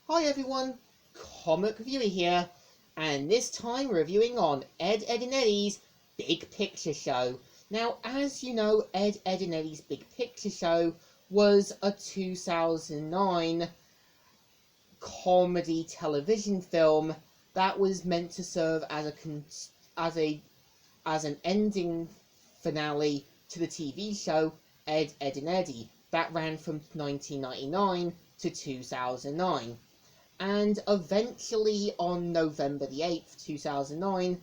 Hi everyone, Comic Reviewer here, and this time we're reviewing on Ed, Edd and Eddy's Big Picture Show. Now, as you know, Ed, Edd and Eddy's Big Picture Show was a 2009 comedy television film that was meant to serve as as a as an ending finale to the TV show Ed, Edd and Eddy that ran from 1999 to 2009. And eventually, on November the 8th, 2009,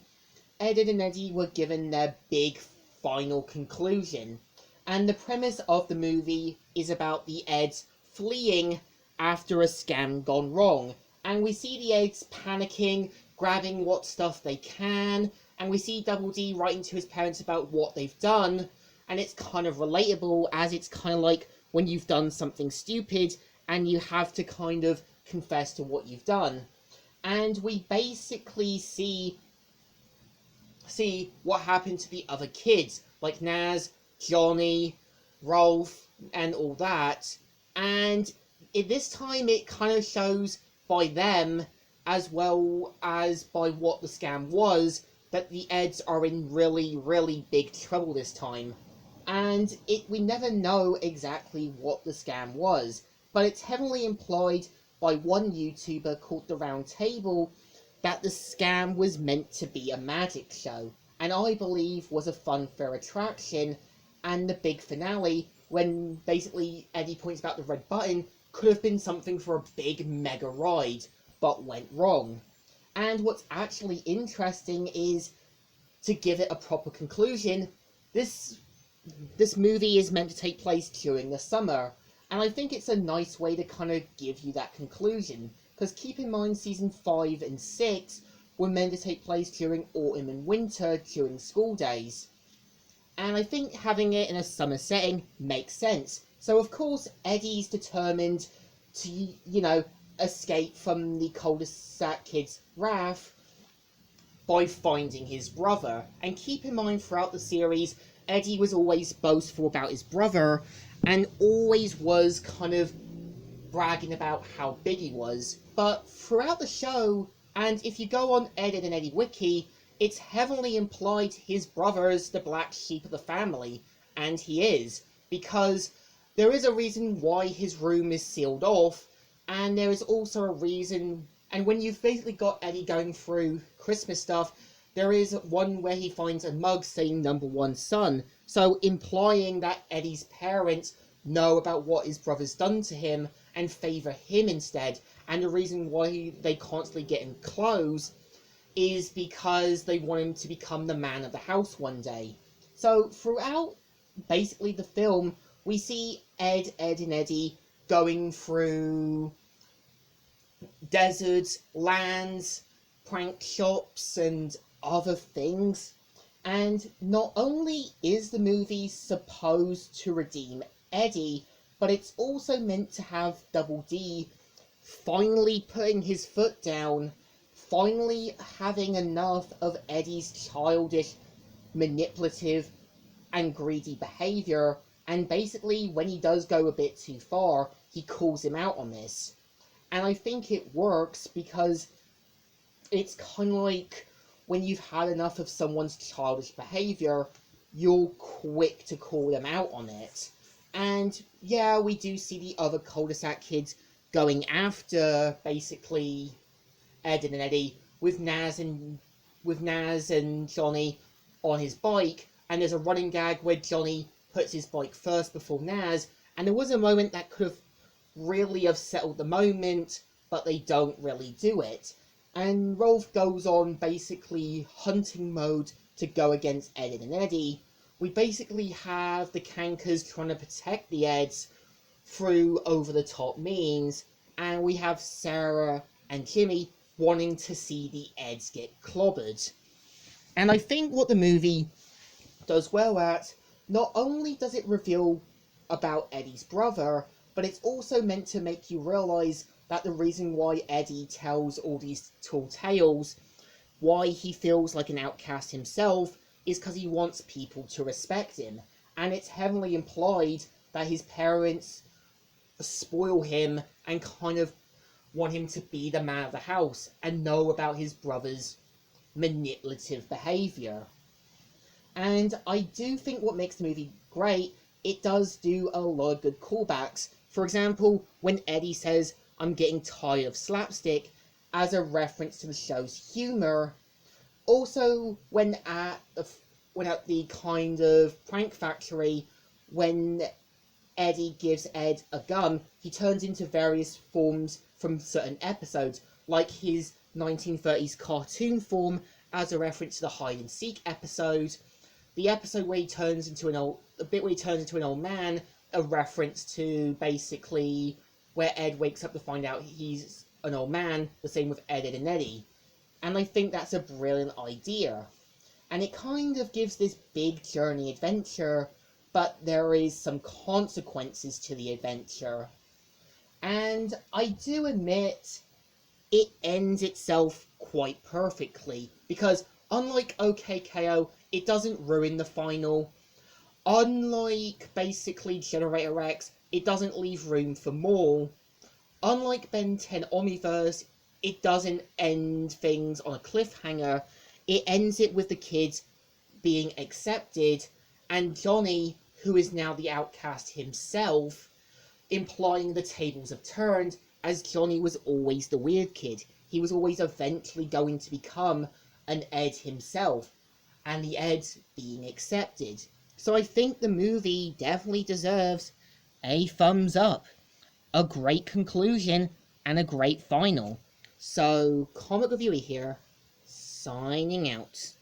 Ed, Edd and Eddy were given their big final conclusion. And the premise of the movie is about the Eds fleeing after a scam gone wrong. And we see the Eds panicking, grabbing what stuff they can, and we see Double D writing to his parents about what they've done. And it's kind of relatable, as it's kind of like when you've done something stupid and you have to kind of confess to what you've done. And we basically see what happened to the other kids, like Naz, Johnny, Rolf, and all that. And this time it kind of shows by them, as well as by what the scam was, that the Eds are in really, really big trouble this time. And we never know exactly what the scam was, but it's heavily implied by one YouTuber called The Round Table that the scam was meant to be a magic show, and I believe was a fun, fair attraction, and the big finale, when basically Eddy points out the red button, could have been something for a big mega ride, but went wrong. And what's actually interesting is, to give it a proper conclusion, this movie is meant to take place during the summer, and I think it's a nice way to kind of give you that conclusion, because keep in mind season 5 and 6 were meant to take place during autumn and winter during school days. And I think having it in a summer setting makes sense. So of course Eddy's determined to, escape from the cul-de-sac kid's wrath by finding his brother. And keep in mind throughout the series, Eddy was always boastful about his brother, and always was kind of bragging about how big he was. But throughout the show, and if you go on Ed, Edd and Eddy Wiki, it's heavily implied his brother's the black sheep of the family, and he is, because there is a reason why his room is sealed off, and there is also a reason, and when you've basically got Eddy going through Christmas stuff, there is one where he finds a mug saying number 1 son, so implying that Eddy's parents know about what his brother's done to him and favour him instead. And the reason why they constantly get him clothes is because they want him to become the man of the house one day. So throughout basically the film, we see Ed, and Eddy going through deserts, lands, prank shops, and other things. And not only is the movie supposed to redeem Eddy, but it's also meant to have Double D finally putting his foot down, finally having enough of Eddy's childish, manipulative, and greedy behaviour, and basically when he does go a bit too far, he calls him out on this. And I think it works because it's kind of like, when you've had enough of someone's childish behaviour, you're quick to call them out on it. And yeah, we do see the other cul-de-sac kids going after, basically, Ed and Eddy, with Naz and Johnny on his bike, and there's a running gag where Johnny puts his bike first before Naz, and there was a moment that could have really have settled the moment, but they don't really do it. And Rolf goes on basically hunting mode to go against Ed and Eddy. We basically have the Cankers trying to protect the Eds through over-the-top means, and we have Sarah and Jimmy wanting to see the Eds get clobbered. And I think what the movie does well at, not only does it reveal about Eddy's brother, but it's also meant to make you realise that the reason why Eddy tells all these tall tales, why he feels like an outcast himself, is because he wants people to respect him. And it's heavily implied that his parents spoil him and kind of want him to be the man of the house and know about his brother's manipulative behaviour. And I do think what makes the movie great, it does do a lot of good callbacks. For example, when Eddy says, "I'm getting tired of slapstick," as a reference to the show's humour. Also, when at the kind of prank factory, when Eddy gives Ed a gun, he turns into various forms from certain episodes, like his 1930s cartoon form as a reference to the hide and seek episode, the episode where he turns into the bit where he turns into an old man, a reference to basically where Ed wakes up to find out he's an old man, the same with Ed, Edd and Eddy. And I think that's a brilliant idea. And it kind of gives this big journey adventure, but there is some consequences to the adventure. And I do admit, it ends itself quite perfectly, because unlike OKKO, it doesn't ruin the final. Unlike basically Generator X, it doesn't leave room for more. Unlike Ben 10 Omniverse, it doesn't end things on a cliffhanger. It ends it with the kids being accepted, and Johnny, who is now the outcast himself, implying the tables have turned, as Johnny was always the weird kid. He was always eventually going to become an Ed himself, and the Ed being accepted. So I think the movie definitely deserves a thumbs up. A great conclusion and a great final. So, Comic Reviewer here, signing out.